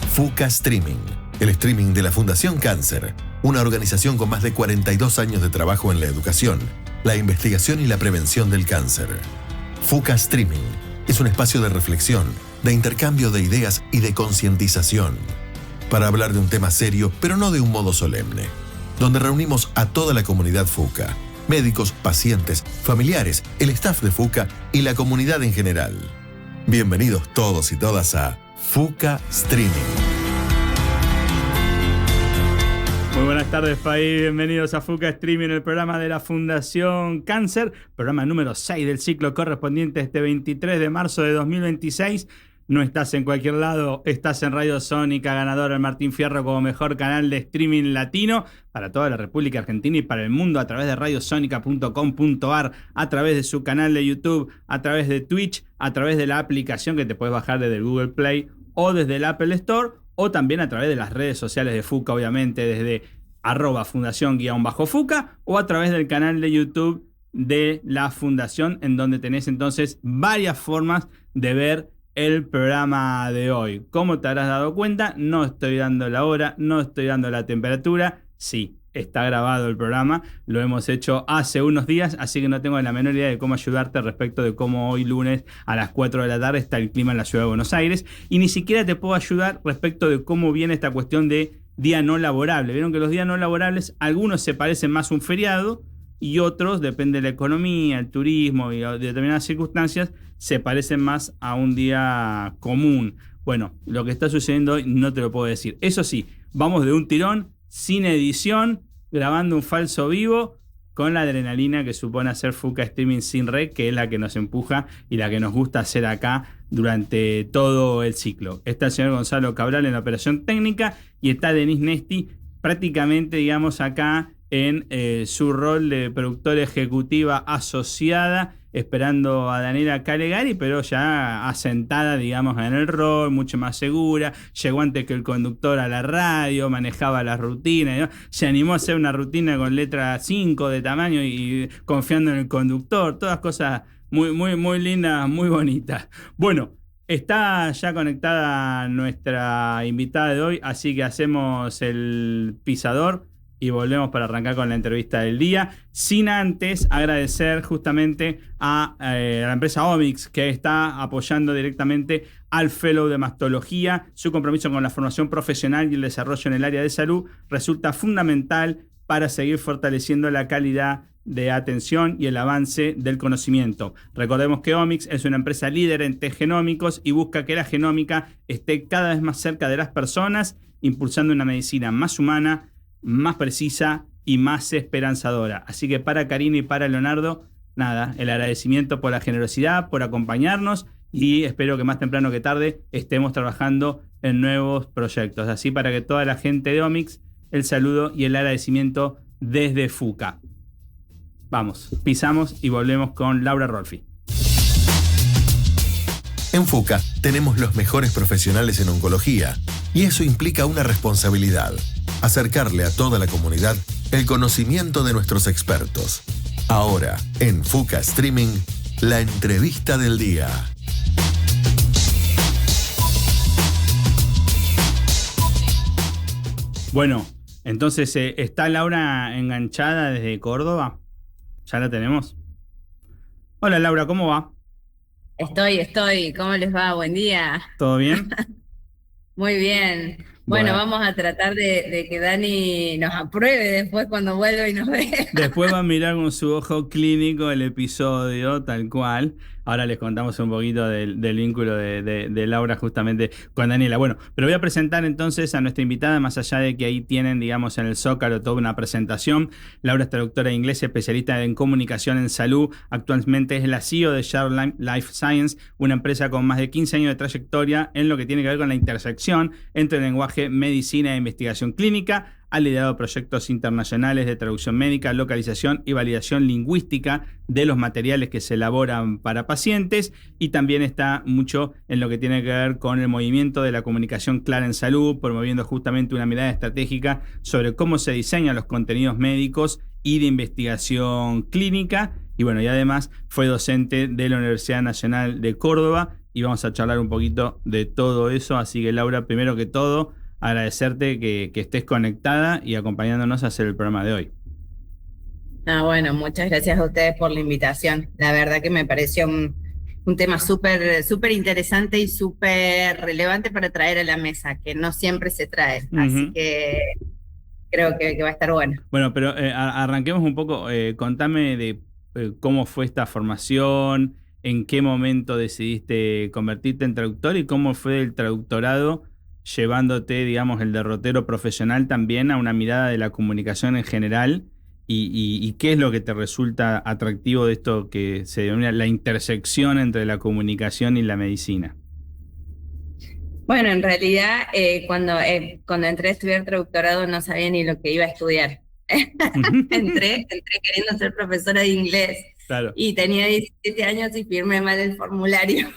FUCA Streaming, el streaming de la Fundación Cáncer, una organización con más de 42 años de trabajo en la educación, la investigación y la prevención del cáncer. FUCA Streaming es un espacio de reflexión, de intercambio de ideas y de concientización, para hablar de un tema serio, pero no de un modo solemne, donde reunimos a toda la comunidad FUCA, médicos, pacientes, familiares, el staff de FUCA y la comunidad en general. Bienvenidos todos y todas a FUCA Streaming. Muy buenas tardes, país. Bienvenidos a FUCA Streaming, el programa de la Fundación Cáncer, programa número 6 del ciclo correspondiente a este 23 de marzo de 2026. No estás en cualquier lado, estás en Radio Sónica, ganador el Martín Fierro como mejor canal de streaming latino para toda la República Argentina y para el mundo a través de radiosonica.com.ar, a través de su canal de YouTube, a través de Twitch, a través de la aplicación que te puedes bajar desde el Google Play o desde el Apple Store, o también a través de las redes sociales de FUCA, obviamente desde @fundación_FUCA o a través del canal de YouTube de la Fundación, en donde tenés entonces varias formas de ver el programa de hoy. Como te habrás dado cuenta, no estoy dando la hora, no estoy dando la temperatura. Sí, está grabado el programa, lo hemos hecho hace unos días, así que no tengo la menor idea de cómo ayudarte respecto de cómo hoy lunes a las 4 de la tarde está el clima en la ciudad de Buenos Aires, y ni siquiera te puedo ayudar respecto de cómo viene esta cuestión de día no laborable. Vieron que los días no laborables, algunos se parecen más a un feriado y otros, depende de la economía, el turismo y de determinadas circunstancias, se parecen más a un día común. Bueno, lo que está sucediendo hoy no te lo puedo decir. Eso sí, vamos de un tirón, sin edición, grabando un falso vivo, con la adrenalina que supone hacer FUCA Streaming sin red, que es la que nos empuja y la que nos gusta hacer acá durante todo el ciclo. Está el señor Gonzalo Cabral en la operación técnica y está Denise Nesti prácticamente, digamos, acá en su rol de productora ejecutiva asociada, esperando a Daniela Calegari, pero ya asentada, digamos, en el rol, mucho más segura. Llegó antes que el conductor a la radio, manejaba las rutinas, ¿no? Se animó a hacer una rutina con letra 5 de tamaño y confiando en el conductor. Todas cosas muy, muy, muy lindas, muy bonitas. Bueno, está ya conectada nuestra invitada de hoy, así que hacemos el pisador y volvemos para arrancar con la entrevista del día, sin antes agradecer justamente a la empresa Omics, que está apoyando directamente al Fellow de Mastología. Su compromiso con la formación profesional y el desarrollo en el área de salud resulta fundamental para seguir fortaleciendo la calidad de atención y el avance del conocimiento. Recordemos que Omics es una empresa líder en test genómicos y busca que la genómica esté cada vez más cerca de las personas, impulsando una medicina más humana, más precisa y más esperanzadora. Así que para Karina y para Leonardo, nada, el agradecimiento por la generosidad, por acompañarnos, y espero que más temprano que tarde estemos trabajando en nuevos proyectos. Así, para que toda la gente de Omics, el saludo y el agradecimiento desde FUCA. Vamos, pisamos y volvemos con Laura Rolfi. En FUCA tenemos los mejores profesionales en oncología, y eso implica una responsabilidad: acercarle a toda la comunidad el conocimiento de nuestros expertos. Ahora, en FUCA Streaming, la entrevista del día. Bueno, entonces está Laura enganchada desde Córdoba. ¿Ya la tenemos? Hola Laura, ¿cómo va? Estoy. ¿Cómo les va? Buen día. ¿Todo bien? Muy bien. Bueno, vamos a tratar de que Dani nos apruebe después cuando vuelva y nos vea. Después va a mirar con su ojo clínico el episodio, tal cual. Ahora les contamos un poquito del vínculo de Laura justamente con Daniela. Bueno, pero voy a presentar entonces a nuestra invitada, más allá de que ahí tienen, digamos, en el Zócalo toda una presentación. Laura es traductora de inglés, especialista en comunicación en salud. Actualmente es la CEO de Share Life Science, una empresa con más de 15 años de trayectoria en lo que tiene que ver con la intersección entre el lenguaje, medicina e investigación clínica. Ha liderado proyectos internacionales de traducción médica, localización y validación lingüística de los materiales que se elaboran para pacientes, y también está mucho en lo que tiene que ver con el movimiento de la comunicación clara en salud, promoviendo justamente una mirada estratégica sobre cómo se diseñan los contenidos médicos y de investigación clínica. Y bueno, y además fue docente de la Universidad Nacional de Córdoba y vamos a charlar un poquito de todo eso. Así que Laura, primero que todo, agradecerte que estés conectada y acompañándonos a hacer el programa de hoy. Bueno, muchas gracias a ustedes por la invitación. La verdad que me pareció un tema súper interesante y súper relevante para traer a la mesa, que no siempre se trae. Así que creo que va a estar bueno. Bueno, pero arranquemos un poco. Contame de cómo fue esta formación, en qué momento decidiste convertirte en traductor y cómo fue el traductorado llevándote, digamos, el derrotero profesional también a una mirada de la comunicación en general. ¿Y qué es lo que te resulta atractivo de esto que se denomina la intersección entre la comunicación y la medicina? Bueno, en realidad cuando entré a estudiar traductorado no sabía ni lo que iba a estudiar. entré queriendo ser profesora de inglés. Claro. Y tenía 17 años y firmé mal el formulario.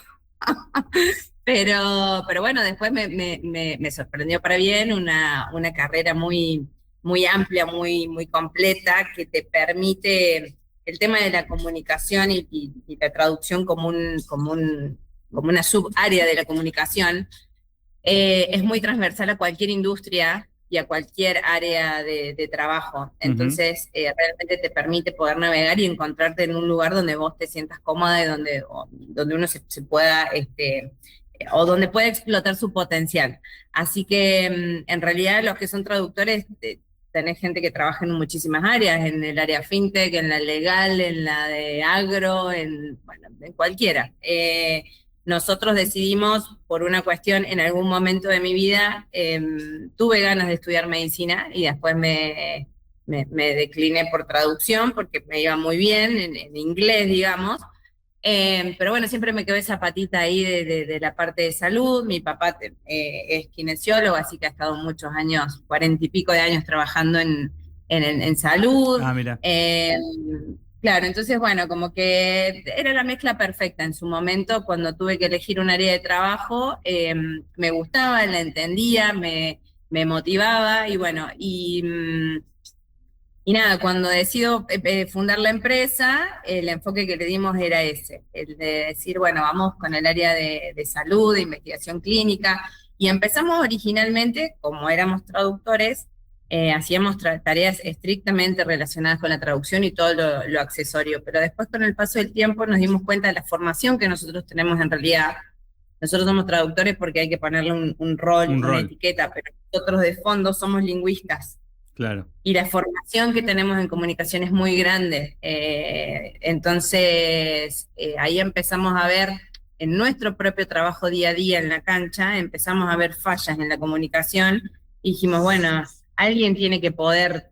pero bueno, después me sorprendió para bien una carrera muy amplia, muy completa, que te permite el tema de la comunicación y la traducción como una subárea de la comunicación. Es muy transversal a cualquier industria y a cualquier área de trabajo. Entonces, realmente te permite poder navegar y encontrarte en un lugar donde vos te sientas cómoda y donde uno se pueda... o donde puede explotar su potencial. Así que, en realidad, los que son traductores... tenés gente que trabaja en muchísimas áreas, en el área fintech, en la legal, en la de agro, en cualquiera. Nosotros decidimos, por una cuestión, en algún momento de mi vida, tuve ganas de estudiar medicina y después me decliné por traducción porque me iba muy bien en inglés, digamos. Pero bueno, siempre me quedó esa patita ahí de la parte de salud. Mi papá es kinesiólogo, así que ha estado muchos años, 40 y pico de años trabajando en salud. Ah, mira. Claro, entonces bueno, como que era la mezcla perfecta en su momento. Cuando tuve que elegir un área de trabajo, me gustaba, la entendía, me motivaba y bueno, y nada, cuando decido fundar la empresa, el enfoque que le dimos era ese, el de decir, bueno, vamos con el área de salud, de investigación clínica, y empezamos originalmente, como éramos traductores, hacíamos tareas estrictamente relacionadas con la traducción y todo lo accesorio, pero después con el paso del tiempo nos dimos cuenta de la formación que nosotros tenemos en realidad. Nosotros somos traductores porque hay que ponerle un rol, una etiqueta, pero nosotros de fondo somos lingüistas. Claro. Y la formación que tenemos en comunicación es muy grande. Entonces, ahí empezamos a ver, en nuestro propio trabajo día a día en la cancha, empezamos a ver fallas en la comunicación y dijimos, bueno, alguien tiene que poder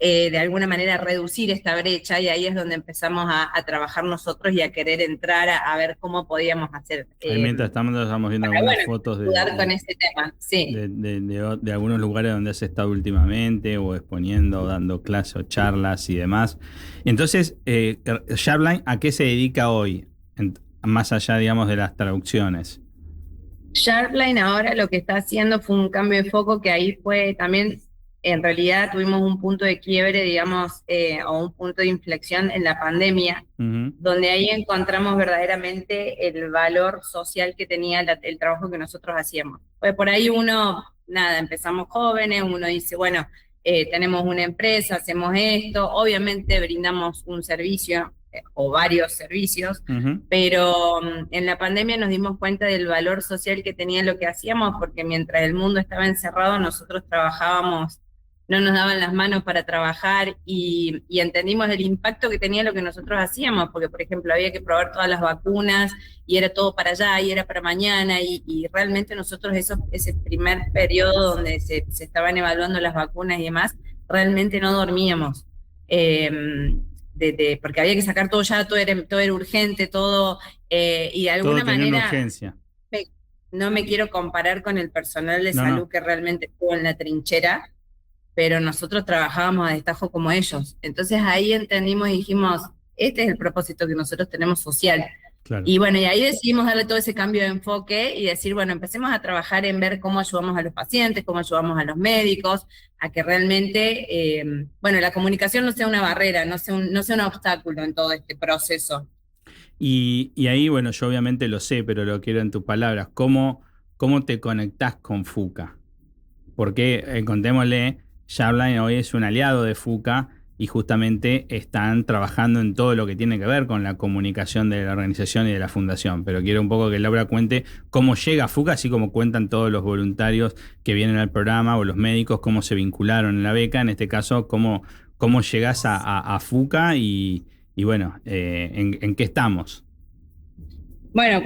de alguna manera reducir esta brecha, y ahí es donde empezamos a trabajar nosotros y a querer entrar a ver cómo podíamos hacer. Mientras estamos viendo algunas fotos con ese tema, sí. de algunos lugares donde has estado últimamente, o exponiendo, o dando clases o charlas y demás. Entonces, Sharpline, ¿a qué se dedica hoy? Más allá, digamos, de las traducciones. Sharpline ahora lo que está haciendo fue un cambio de foco que ahí fue también... En realidad tuvimos un punto de quiebre, digamos, o un punto de inflexión en la pandemia, donde ahí encontramos verdaderamente el valor social que tenía el trabajo que nosotros hacíamos. Pues por ahí empezamos jóvenes, uno dice, bueno, tenemos una empresa, hacemos esto, obviamente brindamos un servicio o varios servicios, pero en la pandemia nos dimos cuenta del valor social que tenía lo que hacíamos, porque mientras el mundo estaba encerrado, nosotros trabajábamos, no nos daban las manos para trabajar y entendimos el impacto que tenía lo que nosotros hacíamos, porque por ejemplo había que probar todas las vacunas y era todo para allá y era para mañana y realmente nosotros ese primer periodo donde se estaban evaluando las vacunas y demás, realmente no dormíamos. Porque había que sacar todo ya, todo era urgente, todo, y de alguna manera... Una urgencia. No me quiero comparar con el personal de salud que realmente estuvo en la trinchera, pero nosotros trabajábamos a destajo como ellos. Entonces ahí entendimos y dijimos, este es el propósito que nosotros tenemos social. Claro. Y bueno, y ahí decidimos darle todo ese cambio de enfoque y decir, bueno, empecemos a trabajar en ver cómo ayudamos a los pacientes, cómo ayudamos a los médicos, a que realmente, la comunicación no sea una barrera, no sea un obstáculo en todo este proceso. Y ahí, bueno, yo obviamente lo sé, pero lo quiero en tus palabras. ¿Cómo te conectás con FUCA? Porque, contémosle, Sharpline hoy es un aliado de FUCA y justamente están trabajando en todo lo que tiene que ver con la comunicación de la organización y de la fundación. Pero quiero un poco que Laura cuente cómo llega a FUCA, así como cuentan todos los voluntarios que vienen al programa o los médicos, cómo se vincularon en la beca. En este caso, cómo llegás a FUCA y bueno, en qué estamos. Bueno,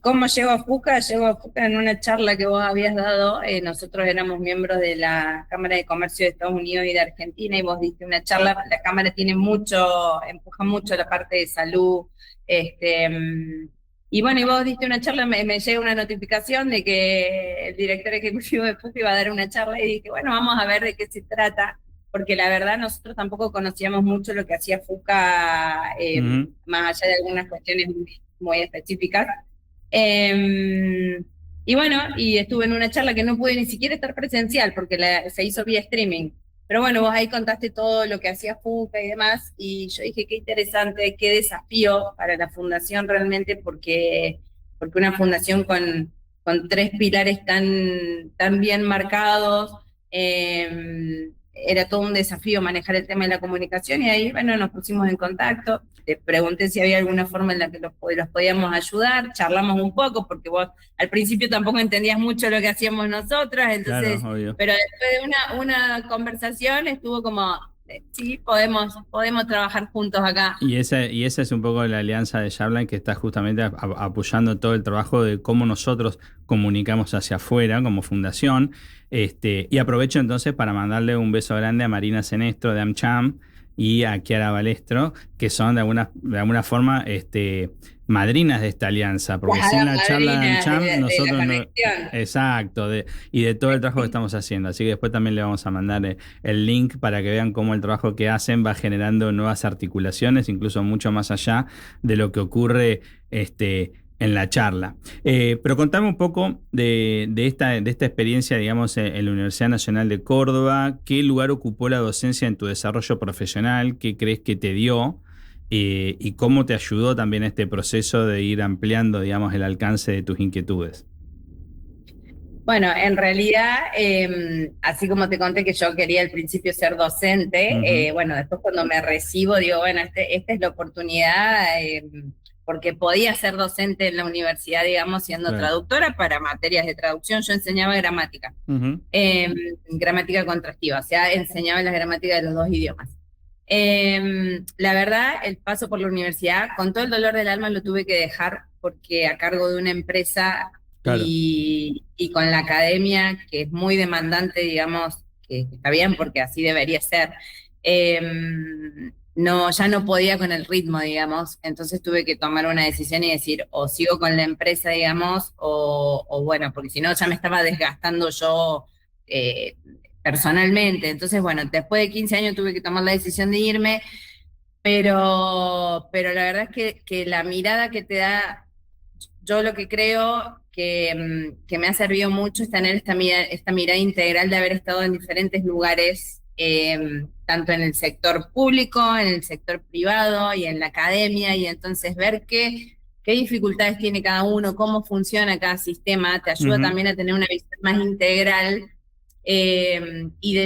¿cómo llego a FUCA? Llego a FUCA en una charla que vos habías dado. Nosotros éramos miembros de la Cámara de Comercio de Estados Unidos y de Argentina, y vos diste una charla. La Cámara empuja mucho la parte de salud. Y bueno, y vos diste una charla, me llega una notificación de que el director ejecutivo de FUCA iba a dar una charla, y dije, bueno, vamos a ver de qué se trata, porque la verdad nosotros tampoco conocíamos mucho lo que hacía FUCA, más allá de algunas cuestiones muy específicas. Y bueno, y estuve en una charla que no pude ni siquiera estar presencial porque se hizo vía streaming. Pero bueno, vos ahí contaste todo lo que hacía FUCA y demás, y yo dije, qué interesante, qué desafío para la fundación realmente, porque una fundación con 3 pilares tan bien marcados, era todo un desafío manejar el tema de la comunicación, y ahí, bueno, nos pusimos en contacto. Te pregunté si había alguna forma en la que los podíamos ayudar, charlamos un poco, porque vos al principio tampoco entendías mucho lo que hacíamos nosotros, entonces, claro, pero después de una conversación estuvo como, sí, podemos trabajar juntos acá. Y esa es un poco la alianza de Sharpline, que está justamente apoyando todo el trabajo de cómo nosotros comunicamos hacia afuera como fundación. Y aprovecho entonces para mandarle un beso grande a Marina Senestro de AmCham y a Chiara Balestro, que son de alguna forma madrinas de esta alianza, porque sin la charla de AmCham nosotros no... Exacto, y de todo el trabajo que estamos haciendo. Así que después también le vamos a mandar el link para que vean cómo el trabajo que hacen va generando nuevas articulaciones, incluso mucho más allá de lo que ocurre en la charla. Pero contame un poco de esta experiencia, digamos, en la Universidad Nacional de Córdoba. ¿Qué lugar ocupó la docencia en tu desarrollo profesional? ¿Qué crees que te dio? Y cómo te ayudó también este proceso de ir ampliando, digamos, el alcance de tus inquietudes. Bueno, en realidad, así como te conté que yo quería al principio ser docente, bueno, después cuando me recibo digo, bueno, esta es la oportunidad, porque podía ser docente en la universidad, digamos, siendo traductora para materias de traducción. Yo enseñaba gramática, gramática contrastiva, o sea, enseñaba las gramáticas de los 2 idiomas. La verdad, el paso por la universidad, con todo el dolor del alma, lo tuve que dejar, porque a cargo de una empresa y con la academia, que es muy demandante, digamos, que está bien porque así debería ser, ya no podía con el ritmo, digamos. Entonces tuve que tomar una decisión y decir, o sigo con la empresa, digamos, o bueno, porque si no ya me estaba desgastando yo personalmente. Entonces, bueno, después de 15 años tuve que tomar la decisión de irme, pero la verdad es que la mirada que te da, yo lo que creo que me ha servido mucho es tener esta mirada integral de haber estado en diferentes lugares, tanto en el sector público, en el sector privado y en la academia, y entonces ver qué dificultades tiene cada uno, cómo funciona cada sistema, te ayuda también a tener una visión más integral, y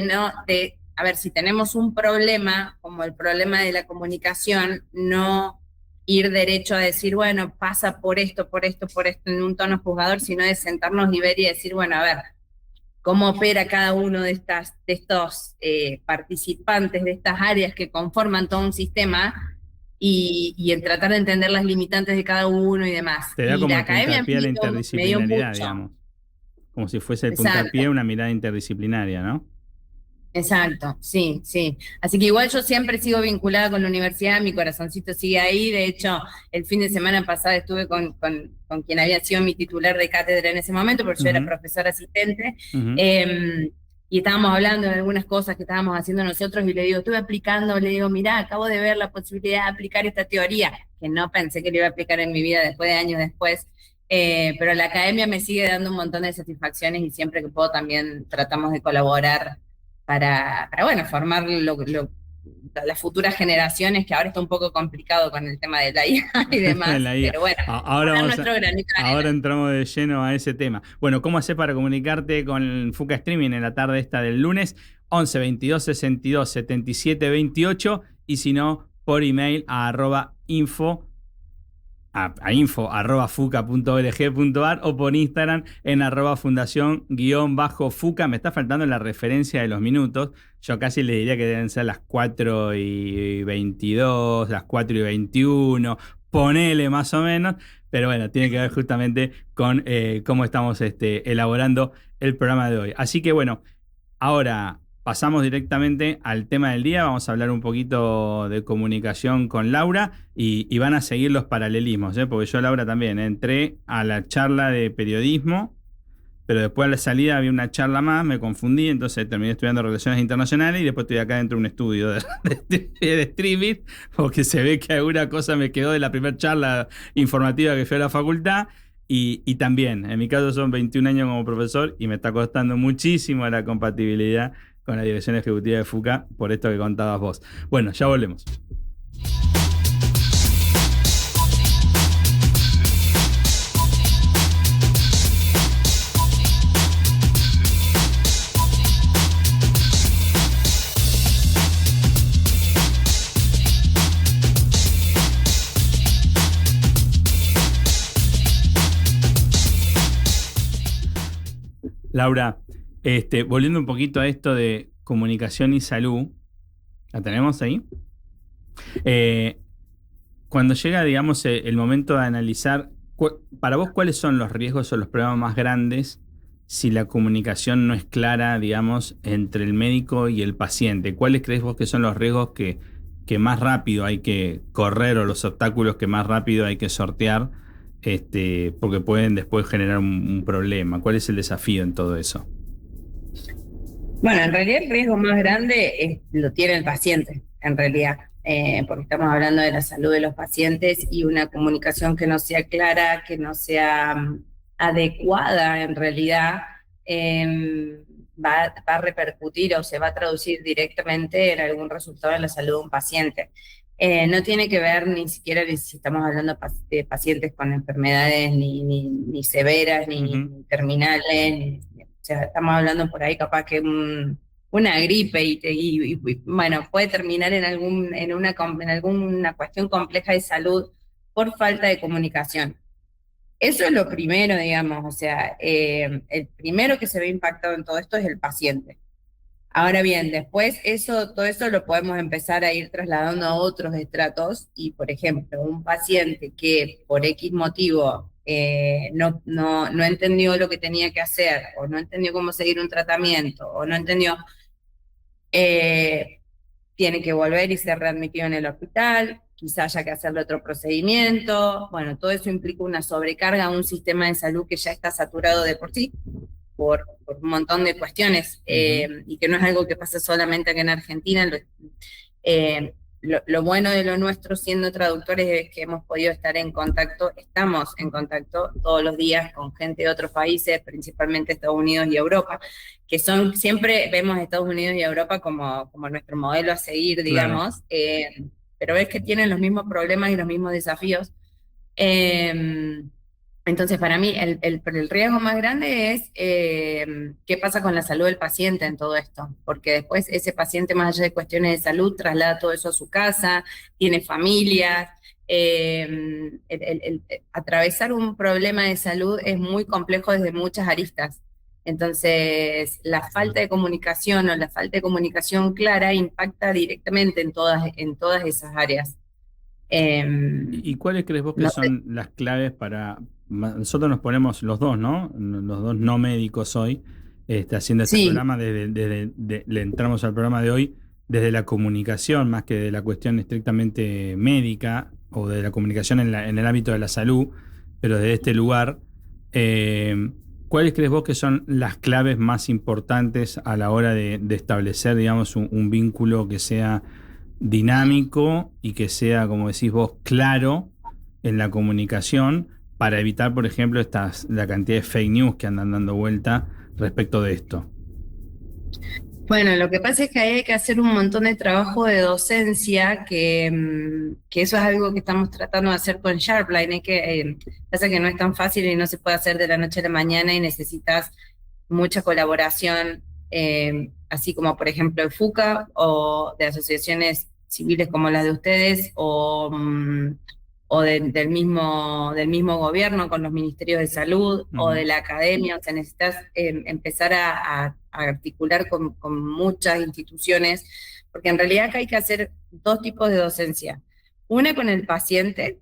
a ver, si tenemos un problema, como el problema de la comunicación, no ir derecho a decir, bueno, pasa por esto, en un tono juzgador, sino de sentarnos y ver y decir, bueno, a ver, cómo opera cada uno de estos participantes, de estas áreas que conforman todo un sistema, y en tratar de entender las limitantes de cada uno y demás. Te da y como la el academia puntapié a la me dio interdisciplinaridad, mucho. digamos. Como si fuese el puntapié una mirada interdisciplinaria, ¿no? Exacto, sí, sí. Así que igual yo siempre sigo vinculada con la universidad, mi corazoncito sigue ahí. De hecho, el fin de semana pasado estuve con quien había sido mi titular de cátedra en ese momento, porque yo era profesora asistente, y estábamos hablando de algunas cosas que estábamos haciendo nosotros, y le digo, mirá, acabo de ver la posibilidad de aplicar esta teoría, que no pensé que lo iba a aplicar en mi vida después de años después. Pero la academia me sigue dando un montón de satisfacciones, y siempre que puedo también tratamos de colaborar para bueno, formar las futuras generaciones, que ahora está un poco complicado con el tema de la IA y demás, La IA. pero bueno, Ahora entramos de lleno a ese tema. Bueno, ¿cómo haces para comunicarte con Fuka Streaming en la tarde esta del lunes? 11 22 62 77 28 y si no, por email a info@fuca.org.ar o por Instagram en @fundación_fuca. Me está faltando la referencia de los minutos. Yo casi le diría que deben ser las 4:22, las 4:21, ponele más o menos, pero bueno, tiene que ver justamente con cómo estamos elaborando el programa de hoy. Así que bueno, ahora pasamos directamente al tema del día. Vamos a hablar un poquito de comunicación con Laura y van a seguir los paralelismos, porque yo, Laura, también entré a la charla de periodismo, pero después a la salida había una charla más, me confundí, entonces terminé estudiando Relaciones Internacionales y después estoy acá dentro de un estudio de streaming, porque se ve que alguna cosa me quedó de la primera charla informativa que fui a la facultad. Y también, en mi caso son 21 años como profesor y me está costando muchísimo la compatibilidad con la dirección ejecutiva de Fuca, por esto que contabas vos. Bueno, ya volvemos. Laura, volviendo un poquito a esto de comunicación y salud, ¿la tenemos ahí? Cuando llega, digamos, el momento de analizar, para vos, ¿cuáles son los riesgos o los problemas más grandes si la comunicación no es clara, digamos, entre el médico y el paciente? ¿Cuáles crees vos que son los riesgos que más rápido hay que correr o los obstáculos que más rápido hay que sortear? Porque pueden después generar un problema. ¿Cuál es el desafío en todo eso? Bueno, en realidad el riesgo más grande lo tiene el paciente, en realidad, porque estamos hablando de la salud de los pacientes y una comunicación que no sea clara, que no sea adecuada, en realidad, va a repercutir o se va a traducir directamente en algún resultado en la salud de un paciente. No tiene que ver ni siquiera si estamos hablando de pacientes con enfermedades ni severas, ni terminales, o sea, estamos hablando por ahí capaz que una gripe y bueno, puede terminar en alguna cuestión compleja de salud por falta de comunicación. Eso es lo primero, digamos, o sea, el primero que se ve impactado en todo esto es el paciente. Ahora bien, después todo eso lo podemos empezar a ir trasladando a otros estratos y, por ejemplo, un paciente que por X motivo no entendió lo que tenía que hacer o no entendió cómo seguir un tratamiento o no entendió, tiene que volver y ser readmitido en el hospital, quizá haya que hacerle otro procedimiento. Bueno, todo eso implica una sobrecarga a un sistema de salud que ya está saturado de por sí. Por un montón de cuestiones, y que no es algo que pasa solamente aquí en Argentina. Lo bueno de lo nuestro siendo traductores es que estamos en contacto todos los días con gente de otros países, principalmente Estados Unidos y Europa, que siempre vemos Estados Unidos y Europa como nuestro modelo a seguir, digamos, claro. Pero ves que tienen los mismos problemas y los mismos desafíos. Entonces, para mí, el riesgo más grande es qué pasa con la salud del paciente en todo esto, porque después ese paciente, más allá de cuestiones de salud, traslada todo eso a su casa, tiene familias. Atravesar un problema de salud es muy complejo desde muchas aristas. Entonces, la falta de comunicación o la falta de comunicación clara impacta directamente en todas esas áreas. ¿Y cuáles crees vos que son las claves para... Nosotros nos ponemos los dos, ¿no? Los dos no médicos hoy, haciendo este programa, le entramos al programa de hoy desde la comunicación, más que de la cuestión estrictamente médica o de la comunicación en el ámbito de la salud, pero desde este lugar. ¿Cuáles crees vos que son las claves más importantes a la hora de establecer, digamos, un vínculo que sea dinámico y que sea, como decís vos, claro en la comunicación para evitar, por ejemplo, la cantidad de fake news que andan dando vuelta respecto de esto? Bueno, lo que pasa es que ahí hay que hacer un montón de trabajo de docencia, que eso es algo que estamos tratando de hacer con Sharpline. Pasa que no es tan fácil y no se puede hacer de la noche a la mañana y necesitas mucha colaboración, así como por ejemplo el FUCA o de asociaciones civiles como las de ustedes o del mismo gobierno con los ministerios de salud o de la academia. O sea, necesitas empezar a articular con muchas instituciones, porque en realidad acá hay que hacer dos tipos de docencia. Una con el paciente,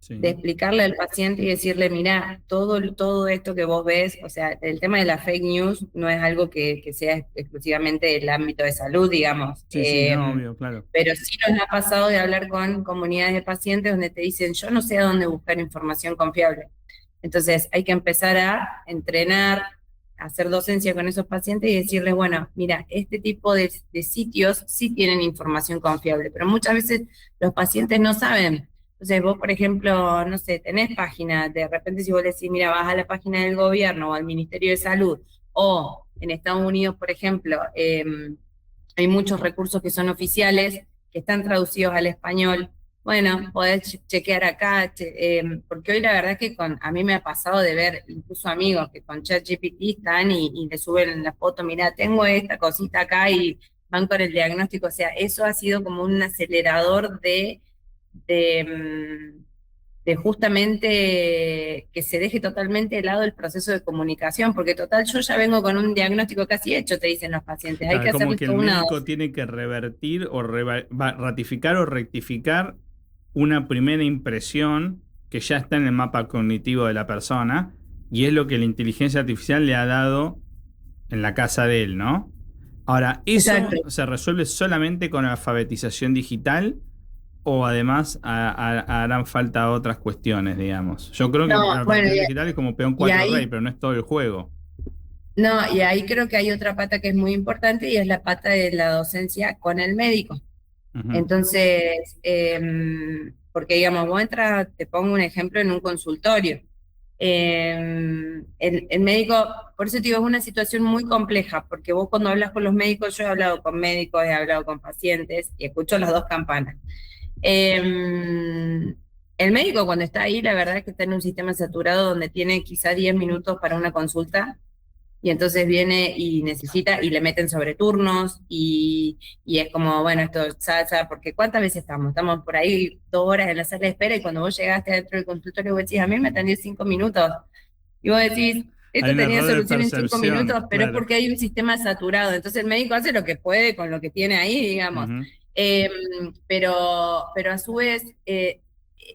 Sí. de explicarle al paciente y decirle, mira, todo esto que vos ves, o sea, el tema de la fake news no es algo que sea exclusivamente del ámbito de salud, digamos. Sí, no, obvio, claro. Pero sí nos ha pasado de hablar con comunidades de pacientes donde te dicen, yo no sé a dónde buscar información confiable. Entonces hay que empezar a entrenar, a hacer docencia con esos pacientes y decirles, bueno, mira, este tipo de sitios sí tienen información confiable, pero muchas veces los pacientes no saben. Entonces vos, por ejemplo, no sé, tenés página, de repente si vos le decís, mira, vas a la página del gobierno o al Ministerio de Salud, o en Estados Unidos, por ejemplo, hay muchos recursos que son oficiales, que están traducidos al español. Bueno, podés chequear acá, porque hoy la verdad es que a mí me ha pasado de ver incluso amigos que con ChatGPT están y le suben la foto, mira, tengo esta cosita acá y van con el diagnóstico. O sea, eso ha sido como un acelerador de justamente que se deje totalmente de lado el proceso de comunicación, porque total yo ya vengo con un diagnóstico casi hecho, te dicen los pacientes. Hay que hacer como que el médico tiene que revertir o ratificar o rectificar una primera impresión que ya está en el mapa cognitivo de la persona, y es lo que la inteligencia artificial le ha dado en la casa de él, ¿no? Ahora, ¿eso se resuelve solamente con alfabetización digital o además harán falta otras cuestiones, digamos? Yo creo que la alfabetización digital es como peón 4 rey, pero no es todo el juego. No, y ahí creo que hay otra pata que es muy importante y es la pata de la docencia con el médico. Entonces, porque digamos, vos entras, te pongo un ejemplo en un consultorio. El médico, por eso te digo, es una situación muy compleja, porque vos cuando hablas con los médicos, yo he hablado con médicos, he hablado con pacientes y escucho las dos campanas. El médico cuando está ahí, la verdad es que está en un sistema saturado donde tiene quizá 10 minutos para una consulta, y entonces viene y necesita, y le meten sobre turnos, y es como, bueno, esto, porque ¿cuántas veces estamos? Estamos por ahí 2 horas en la sala de espera, y cuando vos llegaste dentro del consultorio, vos decís, a mí me atendió 5 minutos, y vos decís, esto tenía solución en 5 minutos, pero es porque hay un sistema saturado. Entonces el médico hace lo que puede con lo que tiene ahí, digamos. Pero a su vez,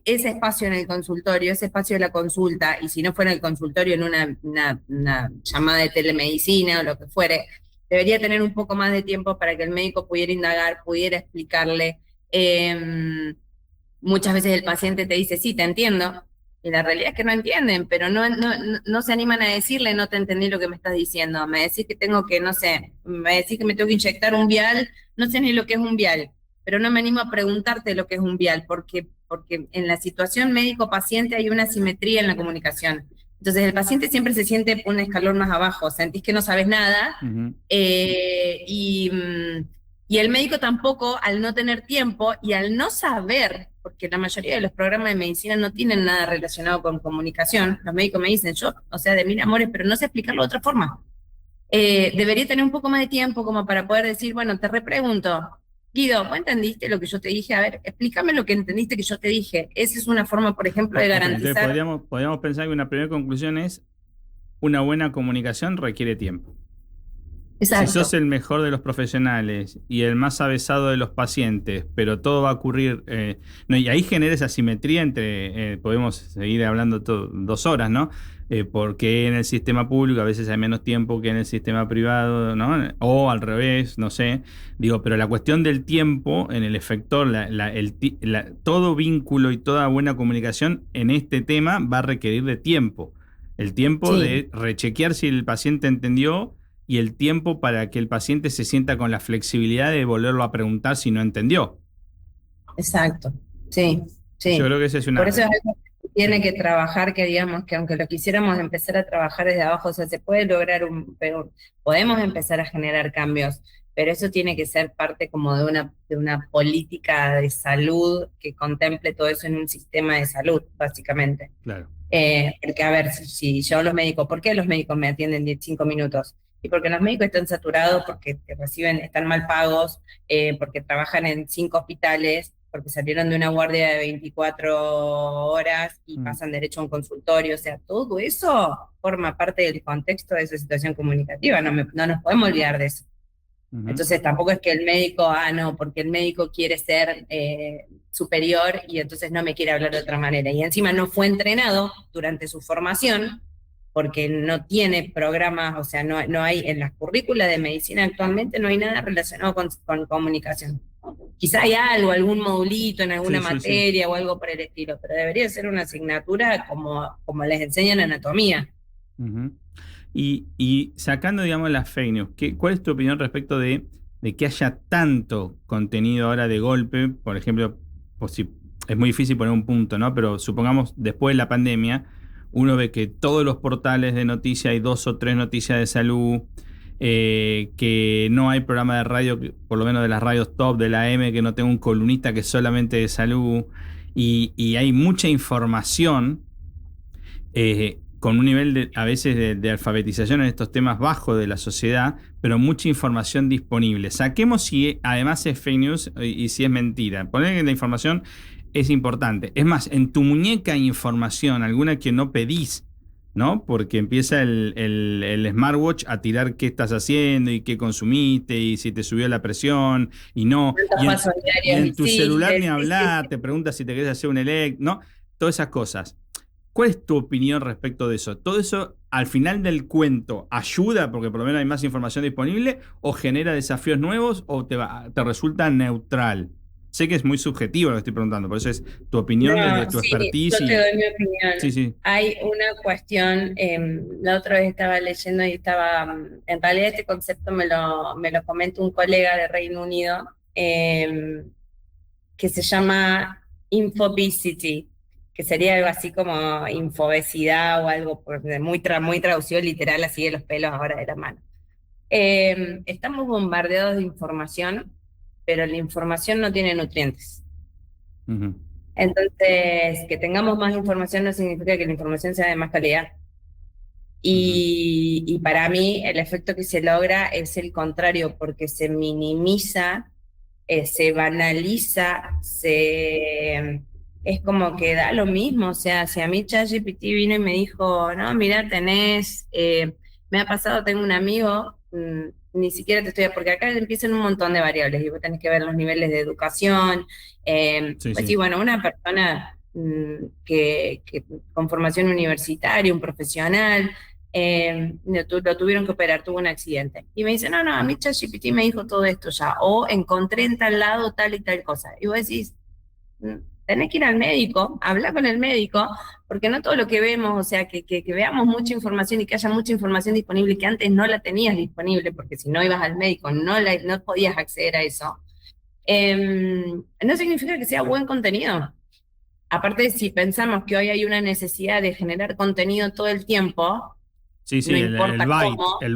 ese espacio en el consultorio, ese espacio de la consulta, y si no fuera el consultorio en una llamada de telemedicina o lo que fuere, debería tener un poco más de tiempo para que el médico pudiera indagar, pudiera explicarle. Muchas veces el paciente te dice, sí, te entiendo, y la realidad es que no entienden, pero no se animan a decirle, no te entendí lo que me estás diciendo, me decís que tengo que, no sé, me decís que me tengo que inyectar un vial, no sé ni lo que es un vial, pero no me animo a preguntarte lo que es un vial, porque en la situación médico-paciente hay una asimetría en la comunicación. Entonces el paciente siempre se siente un escalón más abajo, sentís que no sabes nada, y el médico tampoco, al no tener tiempo y al no saber, porque la mayoría de los programas de medicina no tienen nada relacionado con comunicación. Los médicos me dicen, yo, o sea, de mil amores, pero no sé explicarlo de otra forma. Debería tener un poco más de tiempo como para poder decir, bueno, te repregunto, Guido, ¿vos entendiste lo que yo te dije? A ver, explícame lo que entendiste que yo te dije. Esa es una forma, por ejemplo, de garantizar... Entonces podríamos pensar que una primera conclusión es una buena comunicación requiere tiempo. Exacto. Si sos el mejor de los profesionales y el más avesado de los pacientes, pero todo va a ocurrir... y ahí genera esa simetría entre... podemos seguir hablando 2 horas, ¿no? Porque en el sistema público a veces hay menos tiempo que en el sistema privado, ¿no? O al revés, no sé. Digo, pero la cuestión del tiempo en el efector, todo vínculo y toda buena comunicación en este tema va a requerir de tiempo. El tiempo de rechequear si el paciente entendió y el tiempo para que el paciente se sienta con la flexibilidad de volverlo a preguntar si no entendió. Exacto, sí. Yo creo que esa es una... Por eso es algo tiene que trabajar, que digamos que aunque lo quisiéramos empezar a trabajar desde abajo, o sea, se puede lograr pero podemos empezar a generar cambios, pero eso tiene que ser parte como de una política de salud que contemple todo eso en un sistema de salud, básicamente. Claro. Porque, a ver, si yo los médicos, ¿por qué los médicos me atienden 5 minutos? Y porque los médicos están saturados, porque están mal pagos, porque trabajan en 5 hospitales, porque salieron de una guardia de 24 horas y pasan derecho a un consultorio. O sea, todo eso forma parte del contexto de esa situación comunicativa, no nos podemos olvidar de eso. Entonces tampoco es que el médico, no, porque el médico quiere ser superior y entonces no me quiere hablar de otra manera. Y encima no fue entrenado durante su formación porque no tiene programas, o sea, no hay en las currículas de medicina actualmente no hay nada relacionado con comunicación. Quizá hay algún modulito en alguna materia o algo por el estilo, pero debería ser una asignatura como les enseñan anatomía. Y sacando, digamos, las fake news, ¿cuál es tu opinión respecto de que haya tanto contenido ahora de golpe? Por ejemplo, es muy difícil poner un punto, ¿no? Pero supongamos, después de la pandemia, uno ve que todos los portales de noticias hay 2 o 3 noticias de salud, que no hay programa de radio, por lo menos de las radios top de la M, que no tenga un columnista que es solamente de salud, y hay mucha información, con un nivel a veces de alfabetización en estos temas bajo de la sociedad, pero mucha información disponible. Saquemos si además es fake news y si es mentira. Poner que la información es importante. Es más, en tu muñeca hay información, alguna que no pedís, ¿no? Porque empieza el smartwatch a tirar qué estás haciendo y qué consumiste y si te subió la presión y no. Y en tu celular ni hablar, te pregunta si te querés hacer un elect, ¿no? Todas esas cosas. ¿Cuál es tu opinión respecto de eso? ¿Todo eso al final del cuento ayuda porque por lo menos hay más información disponible o genera desafíos nuevos o te resulta neutral? Sé que es muy subjetivo lo que estoy preguntando, por eso es tu opinión desde tu expertise. Yo te doy mi opinión. Sí. Hay una cuestión, la otra vez estaba leyendo y en realidad este concepto me lo comenta un colega de Reino Unido, que se llama infobesity, que sería algo así como infobesidad o algo muy traducido literal, así de los pelos ahora de la mano. Estamos bombardeados de información, pero la información no tiene nutrientes. Entonces, que tengamos más información no significa que la información sea de más calidad. Y para mí el efecto que se logra es el contrario, porque se minimiza, se banaliza, es como que da lo mismo. O sea, si a mí ChatGPT vino y me dijo, no, mira, me ha pasado, tengo un amigo, ni siquiera te estoy, porque acá empiezan un montón de variables y vos tenés que ver los niveles de educación. Sí, bueno, una persona que con formación universitaria, un profesional, lo tuvieron que operar, tuvo un accidente. Y me dice, no, a mí ChatGPT me dijo todo esto ya, o encontré en tal lado tal y tal cosa. Y vos decís, tenés que ir al médico, hablar con el médico, porque no todo lo que vemos, o sea, que veamos mucha información y que haya mucha información disponible que antes no la tenías disponible, porque si no ibas al médico no podías acceder a eso, no significa que sea buen contenido. Aparte, si pensamos que hoy hay una necesidad de generar contenido todo el tiempo, sí, el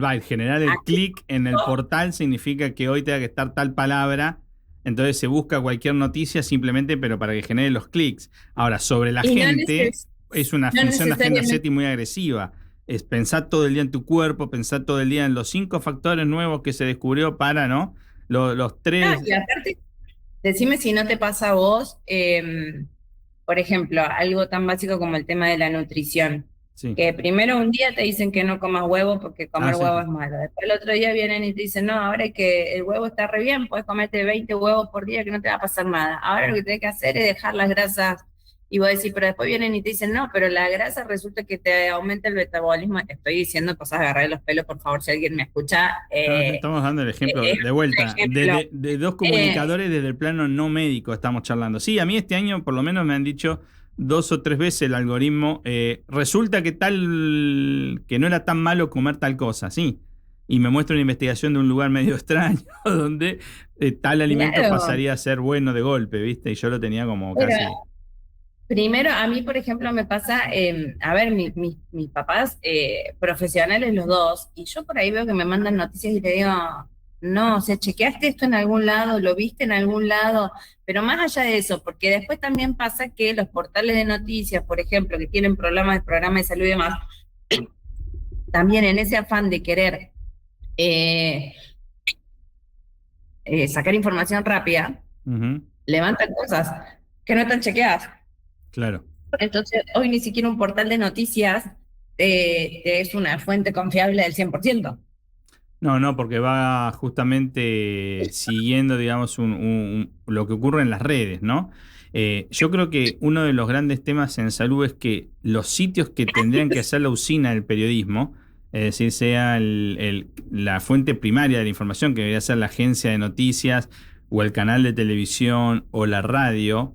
byte, generar el clic en el portal significa que hoy tenga que estar tal palabra. Entonces se busca cualquier noticia simplemente, pero para que genere los clics. Ahora, sobre la gente, es una función de agenda setting muy agresiva. Es pensar todo el día en tu cuerpo, pensar todo el día en los 5 factores nuevos que se descubrió para, ¿no? Los 3... y aparte, decime si no te pasa a vos, por ejemplo, algo tan básico como el tema de la nutrición. Sí. Que primero un día te dicen que no comas huevo porque comer huevo es malo. Después el otro día vienen y te dicen, no, ahora es que el huevo está re bien, puedes comerte 20 huevos por día que no te va a pasar nada. Ahora lo que tienes que hacer es dejar las grasas. Y vos decís, pero después vienen y te dicen, no, pero la grasa resulta que te aumenta el metabolismo. Estoy diciendo cosas, agarré los pelos, por favor, si alguien me escucha. Estamos dando el ejemplo de vuelta, de 2 comunicadores desde el plano no médico estamos charlando. Sí, a mí este año por lo menos me han dicho 2 o 3 veces el algoritmo, resulta que no era tan malo comer tal cosa, sí. Y me muestra una investigación de un lugar medio extraño donde tal alimento pasaría a ser bueno de golpe, ¿viste? Y yo lo tenía como casi... Primero, a mí, por ejemplo, me pasa, a ver, mis papás profesionales los dos, y yo por ahí veo que me mandan noticias y le digo, no, o sea, ¿chequeaste esto en algún lado? ¿Lo viste en algún lado? Pero más allá de eso, porque después también pasa que los portales de noticias, por ejemplo, que tienen programas de salud y demás, también en ese afán de querer eh, sacar información rápida, levantan cosas que no están chequeadas. Claro. Entonces, hoy ni siquiera un portal de noticias es una fuente confiable del 100%. No, porque va justamente siguiendo, digamos, lo que ocurre en las redes, ¿no? Yo creo que uno de los grandes temas en salud es que los sitios que tendrían que hacer la usina del periodismo, es decir, sea la fuente primaria de la información, que debería ser la agencia de noticias o el canal de televisión o la radio,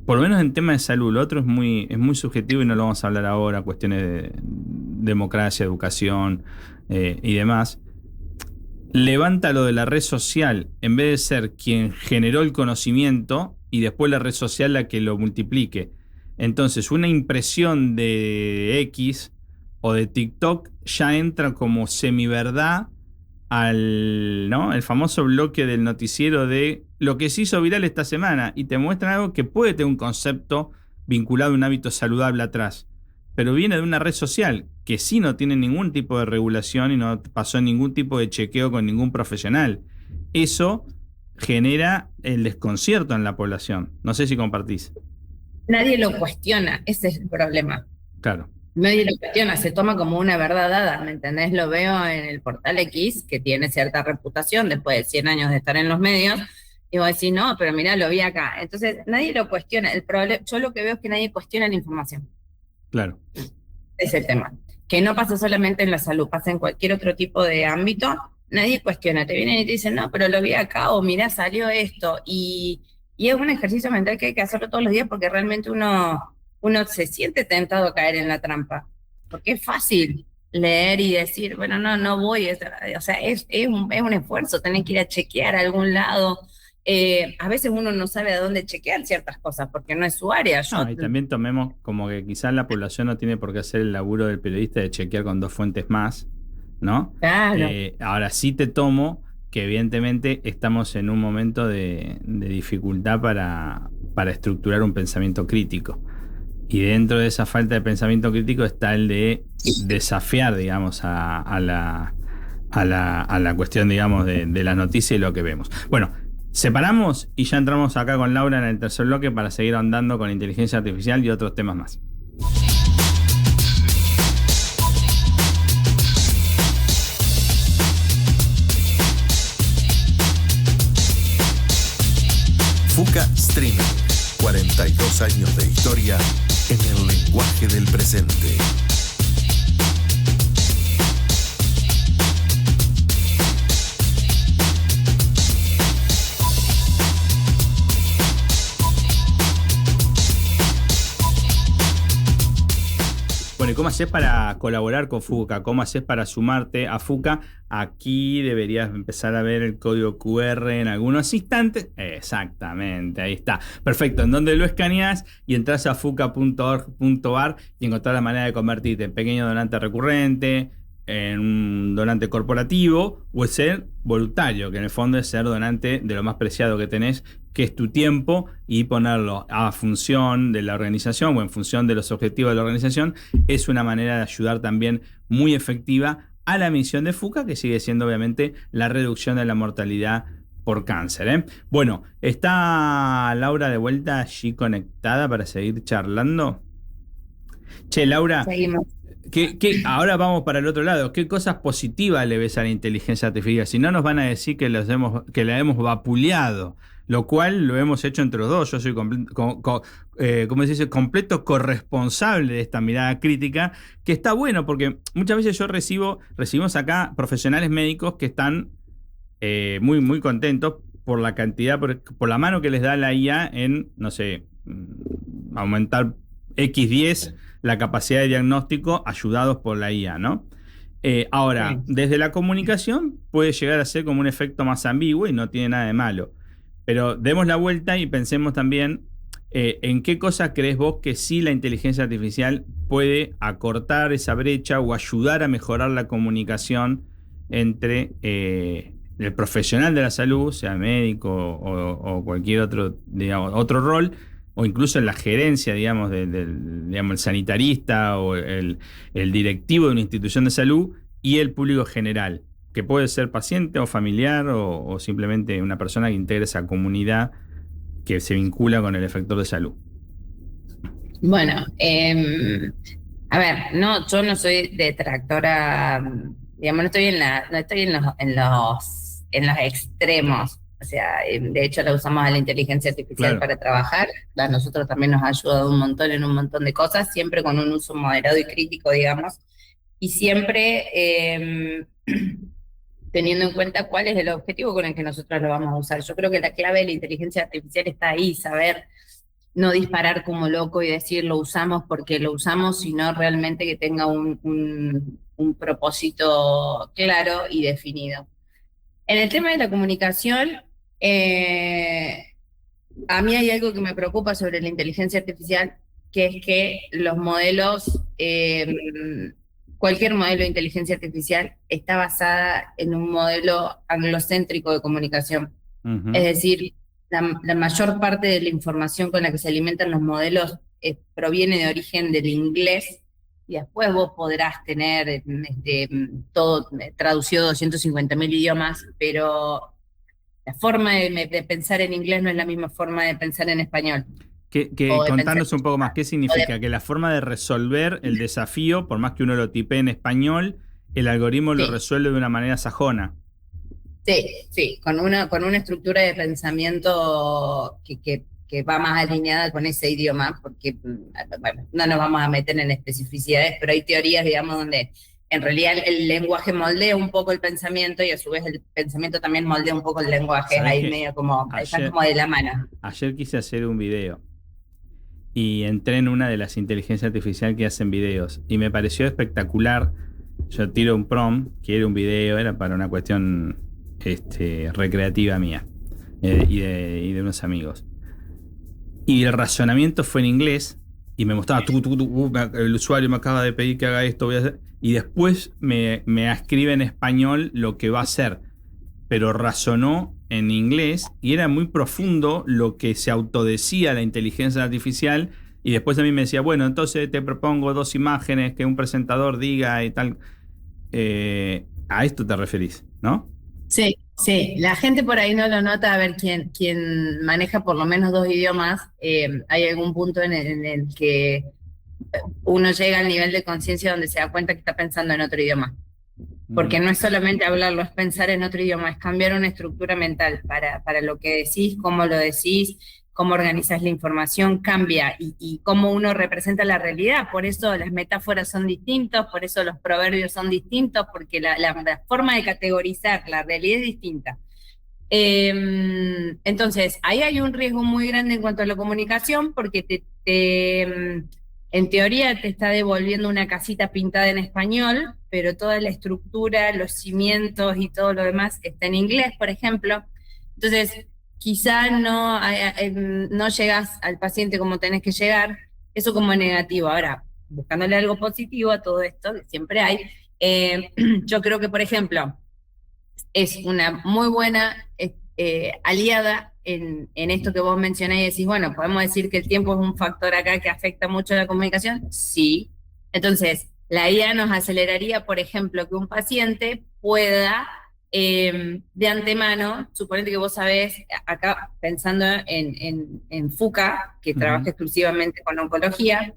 por lo menos en tema de salud. Lo otro es muy subjetivo y no lo vamos a hablar ahora, cuestiones de democracia, educación y demás. Levanta lo de la red social, en vez de ser quien generó el conocimiento y después la red social la que lo multiplique. Entonces, una impresión de X o de TikTok ya entra como semiverdad ¿no? El famoso bloque del noticiero de lo que se hizo viral esta semana, y te muestran algo que puede tener un concepto vinculado a un hábito saludable atrás, pero viene de una red social que sí no tiene ningún tipo de regulación y no pasó ningún tipo de chequeo con ningún profesional. Eso genera el desconcierto en la población. No sé si compartís. Nadie lo cuestiona, ese es el problema. Claro. Nadie lo cuestiona, se toma como una verdad dada, ¿me entendés? Lo veo en el portal X, que tiene cierta reputación después de 100 años de estar en los medios, y vos decís, no, pero mirá, lo vi acá. Entonces, nadie lo cuestiona. Yo lo que veo es que nadie cuestiona la información. Claro. Es el tema. Que no pasa solamente en la salud, pasa en cualquier otro tipo de ámbito. Nadie cuestiona, te vienen y te dicen, no, pero lo vi acá, o mirá, salió esto. Y es un ejercicio mental que hay que hacerlo todos los días, porque realmente uno se siente tentado a caer en la trampa, porque es fácil leer y decir, bueno, no voy, o sea, es un esfuerzo, tener que ir a chequear a algún lado. A veces uno no sabe a dónde chequear ciertas cosas, porque no es su área. Y también tomemos como que quizás la población no tiene por qué hacer el laburo del periodista de chequear con 2 fuentes más, ¿no? Claro. Ahora sí te tomo que evidentemente estamos en un momento de dificultad para estructurar un pensamiento crítico. Y dentro de esa falta de pensamiento crítico está el de desafiar, digamos, a la cuestión, digamos, de la noticia y lo que vemos. Bueno, separamos y ya entramos acá con Laura en el tercer bloque para seguir andando con inteligencia artificial y otros temas más. Fuka Streaming, 42 años de historia en el lenguaje del presente. Bueno, ¿y cómo haces para colaborar con Fuka? ¿Cómo haces para sumarte a Fuka? Aquí deberías empezar a ver el código QR en algunos instantes. Exactamente, ahí está. Perfecto, en donde lo escaneas y entras a fuka.org.ar y encontrás la manera de convertirte en pequeño donante recurrente, en un donante corporativo o ser voluntario, que en el fondo es ser donante de lo más preciado que tenés, que es tu tiempo, y ponerlo a función de la organización o en función de los objetivos de la organización. Es una manera de ayudar también muy efectiva a la misión de Fuka, que sigue siendo obviamente la reducción de la mortalidad por cáncer, ¿eh? Bueno, ¿está Laura de vuelta allí conectada para seguir charlando? Che, Laura, Seguimos. Ahora vamos para el otro lado. ¿Qué cosas positivas le ves a la inteligencia artificial? Si no, nos van a decir que la hemos vapuleado, lo cual lo hemos hecho entre los dos. Yo soy ¿cómo se dice? Completo corresponsable de esta mirada crítica, que está bueno porque muchas veces recibimos acá profesionales médicos que están muy, muy contentos por la cantidad, por la mano que les da la IA en, no sé, aumentar X10 la capacidad de diagnóstico ayudados por la IA, ¿no? Ahora, desde la comunicación puede llegar a ser como un efecto más ambiguo y no tiene nada de malo. Pero demos la vuelta y pensemos también ¿En qué cosa crees vos que sí la inteligencia artificial puede acortar esa brecha o ayudar a mejorar la comunicación entre el profesional de la salud, sea médico o cualquier otro, digamos, otro rol, o incluso en la gerencia, digamos, digamos, el sanitarista o el directivo de una institución de salud y el público general, que puede ser paciente o familiar o simplemente una persona que integre esa comunidad que se vincula con el efector de salud? Bueno, a ver, no, yo no soy detractora, digamos, no estoy en los extremos. O sea, de hecho la usamos a la inteligencia artificial para trabajar. A nosotros también nos ha ayudado un montón en un montón de cosas, siempre con un uso moderado y crítico, digamos, y siempre teniendo en cuenta cuál es el objetivo con el que nosotros lo vamos a usar. Yo creo que la clave de la inteligencia artificial está ahí, saber no disparar como loco y decir lo usamos porque lo usamos, sino realmente que tenga un propósito claro y definido. En el tema de la comunicación, a mí hay algo que me preocupa sobre la inteligencia artificial, que es que los modelos, cualquier modelo de inteligencia artificial está basada en un modelo anglocéntrico de comunicación. Es decir, la mayor parte de la información con la que se alimentan los modelos proviene de origen del inglés, y después vos podrás tener todo traducido a 250.000 idiomas, pero la forma de pensar en inglés no es la misma forma de pensar en español. Contanos un poco más, ¿qué significa? Que la forma de resolver el desafío, por más que uno lo tipee en español, el algoritmo lo resuelve de una manera sajona. Sí, con una estructura de pensamiento que va más alineada con ese idioma, porque, bueno, no nos vamos a meter en especificidades, pero hay teorías, digamos, donde en realidad el lenguaje moldea un poco el pensamiento y a su vez el pensamiento también moldea un poco el lenguaje, ahí medio como, están como de la mano. Ayer quise hacer un video y entré en una de las inteligencias artificiales que hacen videos y me pareció espectacular. Yo tiro un prompt, quiero un video, era para una cuestión recreativa mía y de unos amigos. Y el razonamiento fue en inglés y me mostraba, el usuario me acaba de pedir que haga esto, voy a hacer. Y después me escribe en español lo que va a hacer, pero razonó en inglés y era muy profundo lo que se autodecía la inteligencia artificial. Y después a mí me decía, bueno, entonces te propongo 2 imágenes que un presentador diga y tal. A esto te referís, ¿no? Sí, la gente por ahí no lo nota. A ver, quien maneja por lo menos 2 idiomas, hay algún punto en el que uno llega al nivel de conciencia donde se da cuenta que está pensando en otro idioma. Porque no es solamente hablarlo, es pensar en otro idioma, es cambiar una estructura mental para lo que decís, cómo lo decís, cómo organizas la información, cambia, y cómo uno representa la realidad. Por eso las metáforas son distintas, por eso los proverbios son distintos, porque la forma de categorizar la realidad es distinta. Entonces, ahí hay un riesgo muy grande en cuanto a la comunicación, porque en teoría te está devolviendo una casita pintada en español, pero toda la estructura, los cimientos y todo lo demás está en inglés, por ejemplo. Entonces, quizá no llegas al paciente como tenés que llegar, eso como negativo. Ahora, buscándole algo positivo a todo esto, que siempre hay, yo creo que, por ejemplo, es una muy buena aliada en esto que vos mencionás y decís, bueno, ¿podemos decir que el tiempo es un factor acá que afecta mucho a la comunicación? Sí. Entonces, la IA nos aceleraría, por ejemplo, que un paciente pueda, de antemano, suponete que vos sabés, acá pensando en FUCA, que trabaja exclusivamente con oncología,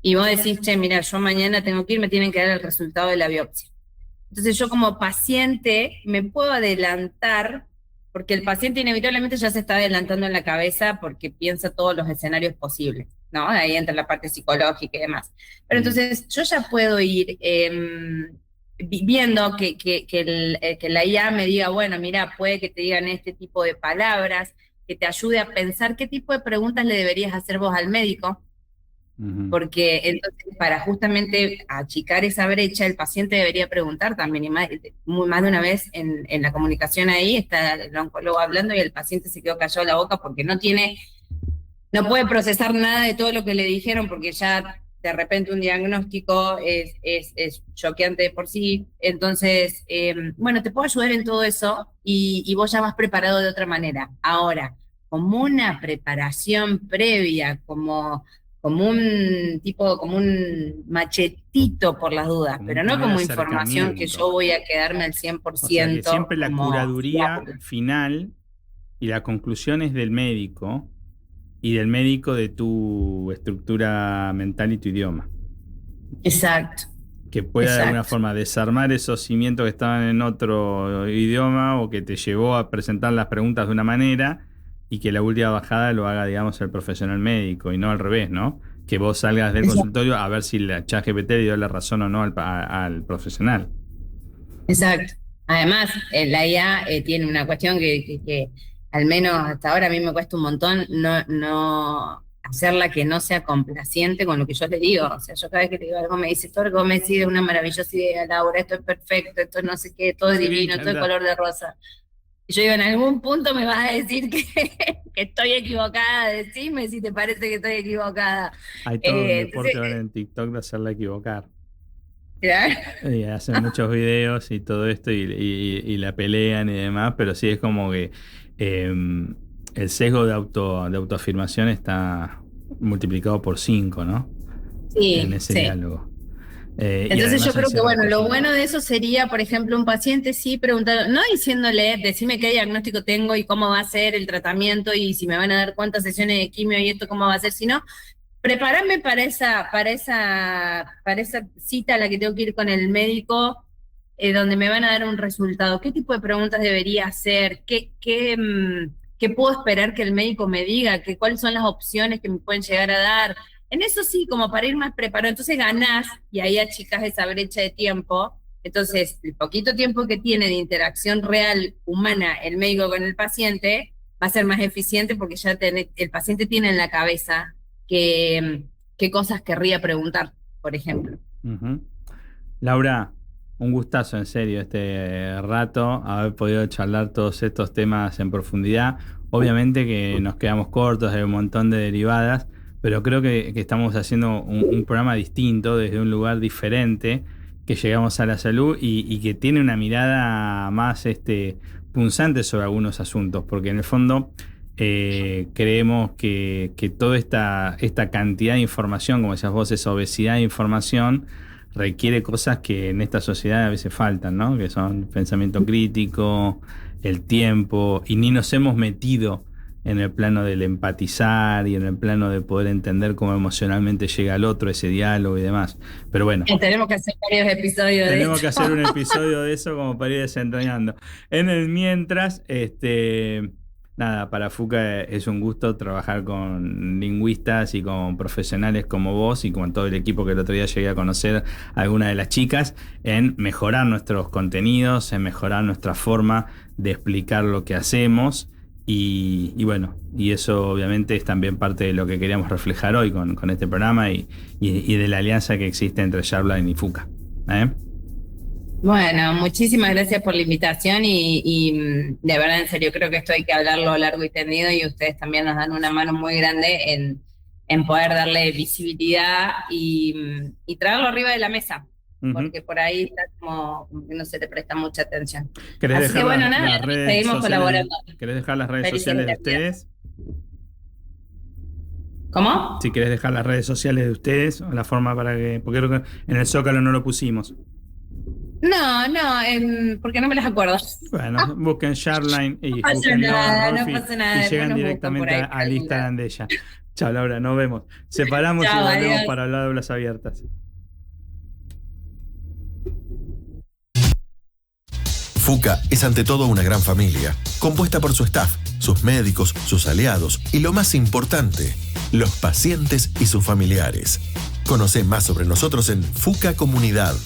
y vos decís, che, mira, yo mañana tengo que ir, me tienen que dar el resultado de la biopsia. Entonces yo como paciente me puedo adelantar, porque el paciente inevitablemente ya se está adelantando en la cabeza porque piensa todos los escenarios posibles, ¿no? Ahí entra la parte psicológica y demás. Pero entonces yo ya puedo ir viendo que la IA me diga, bueno, mira, puede que te digan este tipo de palabras, que te ayude a pensar qué tipo de preguntas le deberías hacer vos al médico. Porque entonces, para justamente achicar esa brecha, el paciente debería preguntar también, y más de una vez en la comunicación ahí está el oncólogo hablando y el paciente se quedó callado la boca porque no tiene no puede procesar nada de todo lo que le dijeron porque ya de repente un diagnóstico es choqueante de por sí. Entonces, bueno, te puedo ayudar en todo eso y vos ya vas preparado de otra manera. Ahora, como una preparación previa, como un machetito por las dudas, Como pero un no primer como información que acercamiento. yo voy a quedarme al 100%. O sea que siempre la como curaduría final y la conclusión es del médico y del médico de tu estructura mental y tu idioma. Exacto. Que pueda de alguna forma desarmar esos cimientos que estaban en otro idioma o que te llevó a presentar las preguntas de una manera y que la última bajada lo haga, digamos, el profesional médico y no al revés, ¿no? Que vos salgas del consultorio a ver si la ChatGPT le dio la razón o no al profesional. Exacto. Además, la IA tiene una cuestión que al menos hasta ahora a mí me cuesta un montón no hacerla que no sea complaciente con lo que yo le digo. O sea, yo cada vez que le digo algo me dice, todo lo que vos me decís es una maravillosa idea, Laura, esto es perfecto, esto no sé qué, todo es divino, todo es color de rosa. Y yo digo, en algún punto me vas a decir que estoy equivocada, decime si te parece que estoy equivocada. Hay todo un deporte ahora en TikTok de hacerla equivocar. Claro. Y hacen muchos videos y todo esto y la pelean y demás, pero sí es como que el sesgo de autoafirmación está multiplicado por 5, ¿no? Sí, en ese diálogo. Entonces yo creo que bueno, lo bueno de eso sería, por ejemplo, un paciente sí preguntando, no diciéndole, decime qué diagnóstico tengo y cómo va a ser el tratamiento y si me van a dar cuántas sesiones de quimio y esto cómo va a ser, sino prepararme para esa cita a la que tengo que ir con el médico, donde me van a dar un resultado. ¿Qué tipo de preguntas debería hacer? ¿Qué puedo esperar que el médico me diga? ¿Cuáles son las opciones que me pueden llegar a dar? En eso sí, como para ir más preparado. Entonces ganás y ahí achicás esa brecha de tiempo. Entonces, el poquito tiempo que tiene de interacción real humana el médico con el paciente va a ser más eficiente porque ya el paciente tiene en la cabeza qué cosas querría preguntar, por ejemplo. Laura, un gustazo, en serio, este rato, haber podido charlar todos estos temas en profundidad. Obviamente que nos quedamos cortos, hay un montón de derivadas, pero creo que estamos haciendo un programa distinto, desde un lugar diferente, que llegamos a la salud y que tiene una mirada más punzante sobre algunos asuntos, porque en el fondo creemos que toda esta cantidad de información, como decías vos, esa obesidad de información, requiere cosas que en esta sociedad a veces faltan, ¿no? Que son pensamiento crítico, el tiempo, y ni nos hemos metido en el plano del empatizar y en el plano de poder entender cómo emocionalmente llega al otro ese diálogo y demás. Pero bueno. Tenemos que hacer varios episodios de eso. Tenemos que hacer un episodio de eso como para ir desentrañando. En el mientras, nada, para FUCA es un gusto trabajar con lingüistas y con profesionales como vos y con todo el equipo que el otro día llegué a conocer a algunas de las chicas en mejorar nuestros contenidos, en mejorar nuestra forma de explicar lo que hacemos y bueno, y eso obviamente es también parte de lo que queríamos reflejar hoy con este programa y de la alianza que existe entre Sharpline y FUCA. Bueno, muchísimas gracias por la invitación y de verdad, en serio, creo que esto hay que hablarlo largo y tendido y ustedes también nos dan una mano muy grande en poder darle visibilidad y traerlo arriba de la mesa, porque por ahí está como que no se te presta mucha atención. Así que bueno, nada, seguimos colaborando. ¿Querés dejar las redes sociales de ustedes? ¿Cómo? Si querés dejar las redes sociales de ustedes, la forma para que... Porque creo que en el Zócalo no lo pusimos. No, porque no me las acuerdo. Bueno, busquen Sharpline y no pasa nada, y llegan directamente al Instagram de ella. Chao, Laura, nos vemos. Separamos y volvemos para hablar de aulas abiertas. FUCA es ante todo una gran familia, compuesta por su staff, sus médicos, sus aliados y lo más importante, los pacientes y sus familiares. Conoce más sobre nosotros en FUCA Comunidad.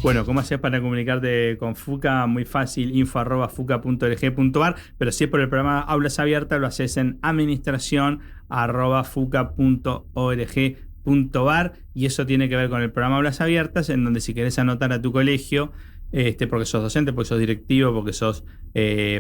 Bueno, ¿cómo haces para comunicarte con FUCA? Muy fácil, info@fuca.org.ar, pero si es por el programa Aulas Abiertas, lo haces en administración@fuca.org.ar. y eso tiene que ver con el programa Aulas Abiertas, en donde si querés anotar a tu colegio, porque sos docente, porque sos directivo, porque sos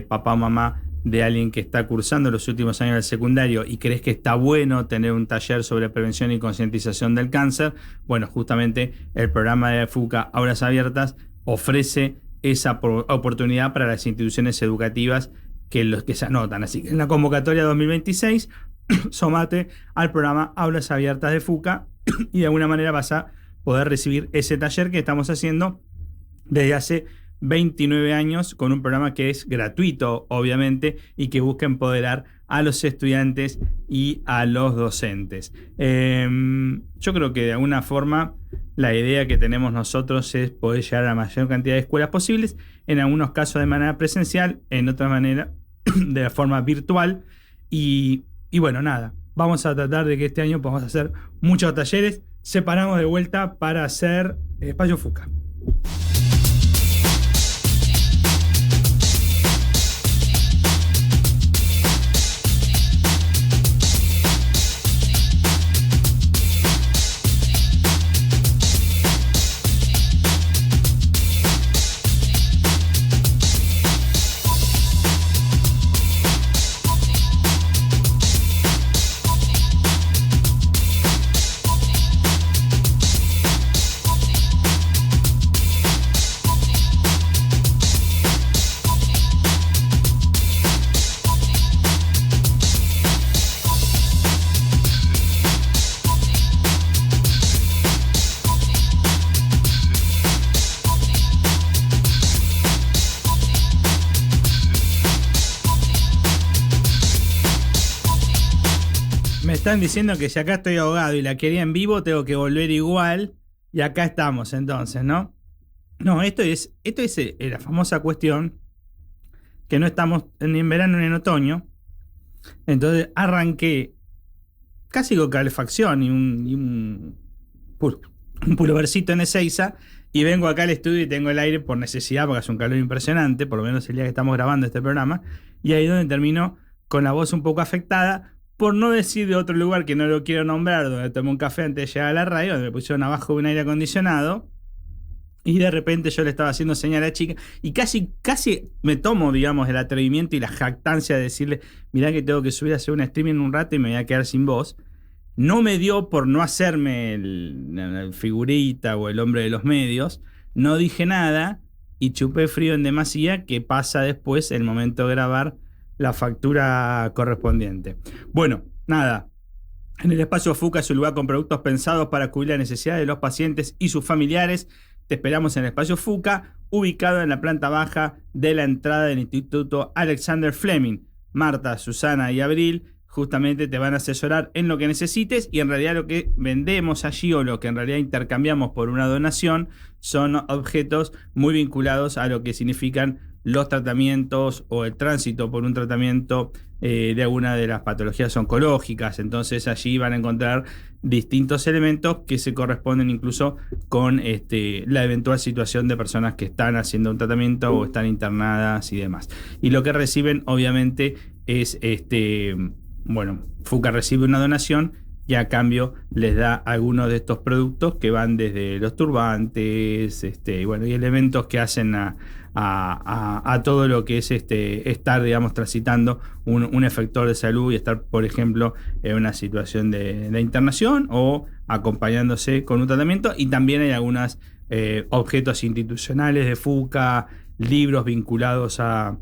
papá o mamá de alguien que está cursando los últimos años del secundario y crees que está bueno tener un taller sobre prevención y concientización del cáncer, bueno, justamente el programa de FUCA Aulas Abiertas ofrece esa oportunidad para las instituciones educativas que los que se anotan. Así que en la convocatoria 2026, sumate al programa Aulas Abiertas de FUCA y de alguna manera vas a poder recibir ese taller que estamos haciendo desde hace 29 años con un programa que es gratuito, obviamente, y que busca empoderar a los estudiantes y a los docentes. Yo creo que de alguna forma la idea que tenemos nosotros es poder llegar a la mayor cantidad de escuelas posibles, en algunos casos de manera presencial, en otras manera de forma virtual. Y bueno, nada, vamos a tratar de que este año podamos hacer muchos talleres. Separamos de vuelta para hacer Espacio FUCA. Están diciendo que si acá estoy ahogado y la quería en vivo, tengo que volver igual. Y acá estamos entonces, ¿no? No, esto es la famosa cuestión que no estamos ni en verano ni en otoño. Entonces arranqué casi con calefacción y un pulovercito en Ezeiza. Y vengo acá al estudio y tengo el aire por necesidad, porque hace un calor impresionante, por lo menos el día que estamos grabando este programa. Y ahí es donde termino con la voz un poco afectada. Por no decir de otro lugar que no lo quiero nombrar, donde tomé un café antes de llegar a la radio, donde me pusieron abajo de un aire acondicionado, y de repente yo le estaba haciendo señal a la chica, y casi me tomo, digamos, el atrevimiento y la jactancia de decirle, mirá que tengo que subir a hacer un streaming un rato y me voy a quedar sin voz. No me dio por no hacerme el figurita o el hombre de los medios, no dije nada, y chupé frío en demasía, que pasa después, el momento de grabar, la factura correspondiente. Bueno, nada. En el espacio FUCA es un lugar con productos pensados para cubrir las necesidades de los pacientes y sus familiares. Te esperamos en el espacio FUCA, ubicado en la planta baja de la entrada del Instituto Alexander Fleming. Marta, Susana y Abril justamente te van a asesorar en lo que necesites, y en realidad lo que vendemos allí, o lo que en realidad intercambiamos por una donación, son objetos muy vinculados a lo que significan los tratamientos o el tránsito por un tratamiento de alguna de las patologías oncológicas. Entonces allí van a encontrar distintos elementos que se corresponden incluso con la eventual situación de personas que están haciendo un tratamiento o están internadas y demás. Y lo que reciben obviamente es, FUCA recibe una donación y a cambio les da algunos de estos productos que van desde los turbantes, y elementos que hacen a todo lo que es estar, digamos, transitando un efector de salud y estar, por ejemplo, en una situación de internación o acompañándose con un tratamiento. Y también hay algunos objetos institucionales de FUCA, libros vinculados a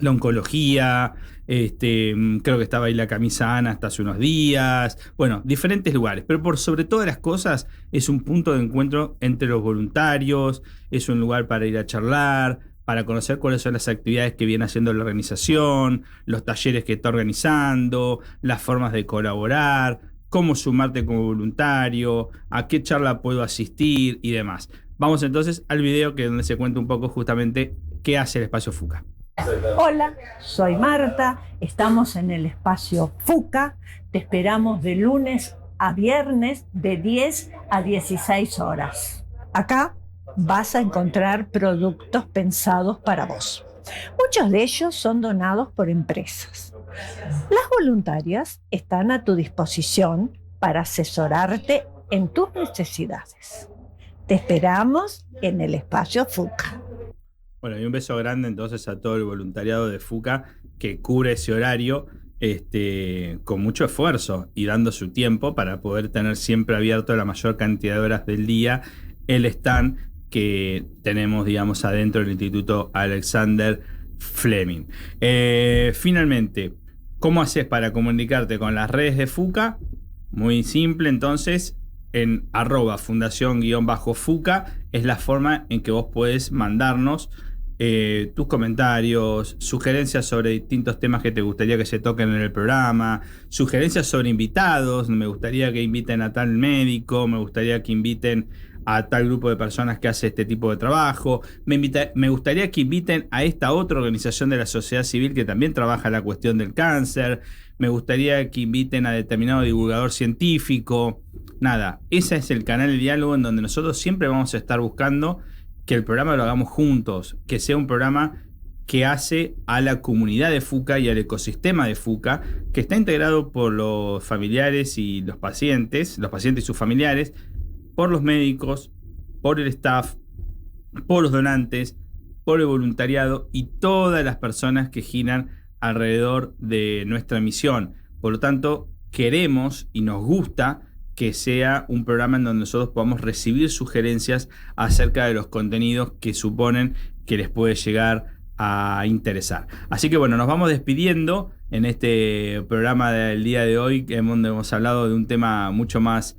la oncología, creo que estaba ahí la camisa Ana hasta hace unos días, bueno, diferentes lugares, pero por sobre todas las cosas es un punto de encuentro entre los voluntarios, es un lugar para ir a charlar, para conocer cuáles son las actividades que viene haciendo la organización, los talleres que está organizando, las formas de colaborar, cómo sumarte como voluntario, a qué charla puedo asistir y demás. Vamos entonces al video donde se cuenta un poco justamente qué hace el espacio FUCA. Hola, soy Marta, estamos en el espacio FUCA, te esperamos de lunes a viernes de 10 a 16 horas. Acá vas a encontrar productos pensados para vos. Muchos de ellos son donados por empresas. Las voluntarias están a tu disposición para asesorarte en tus necesidades. Te esperamos en el espacio FUCA. Bueno, y un beso grande entonces a todo el voluntariado de FUCA que cubre ese horario con mucho esfuerzo y dando su tiempo para poder tener siempre abierto la mayor cantidad de horas del día el stand que tenemos, digamos, adentro del Instituto Alexander Fleming. Finalmente, ¿cómo haces para comunicarte con las redes de FUCA? Muy simple, entonces, en @fundación_FUCA es la forma en que vos podés mandarnos tus comentarios, sugerencias sobre distintos temas que te gustaría que se toquen en el programa, sugerencias sobre invitados, me gustaría que inviten a tal médico, me gustaría que inviten a tal grupo de personas que hace este tipo de trabajo, me gustaría que inviten a esta otra organización de la sociedad civil que también trabaja la cuestión del cáncer, me gustaría que inviten a determinado divulgador científico. Nada, ese es el canal de diálogo en donde nosotros siempre vamos a estar buscando que el programa lo hagamos juntos, que sea un programa que hace a la comunidad de FUCA y al ecosistema de FUCA, que está integrado por los familiares y los pacientes y sus familiares, por los médicos, por el staff, por los donantes, por el voluntariado y todas las personas que giran alrededor de nuestra misión. Por lo tanto, queremos y nos gusta que sea un programa en donde nosotros podamos recibir sugerencias acerca de los contenidos que suponen que les puede llegar a interesar. Así que bueno, nos vamos despidiendo en este programa del día de hoy, donde hemos hablado de un tema mucho más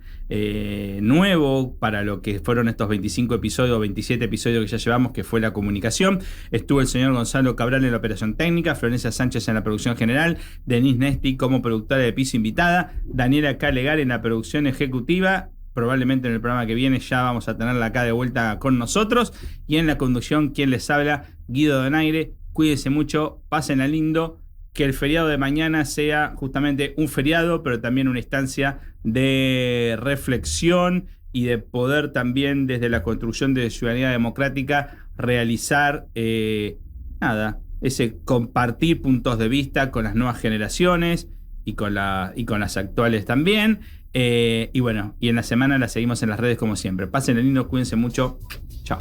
nuevo para lo que fueron estos 25 episodios, 27 episodios que ya llevamos, que fue la comunicación. Estuvo el señor Gonzalo Cabral en la operación técnica, Florencia Sánchez en la producción general, Denise Nesti como productora de piso invitada, Daniela Calegar en la producción ejecutiva. Probablemente en el programa que viene ya vamos a tenerla acá de vuelta con nosotros. Y en la conducción, quien les habla, Guido Donaire. Cuídense mucho, pásenla lindo. Que el feriado de mañana sea justamente un feriado, pero también una instancia de reflexión y de poder también desde la construcción de ciudadanía democrática realizar ese compartir puntos de vista con las nuevas generaciones y con las actuales también. Y bueno, y en la semana la seguimos en las redes como siempre. Pásenla lindo, cuídense mucho. Chao.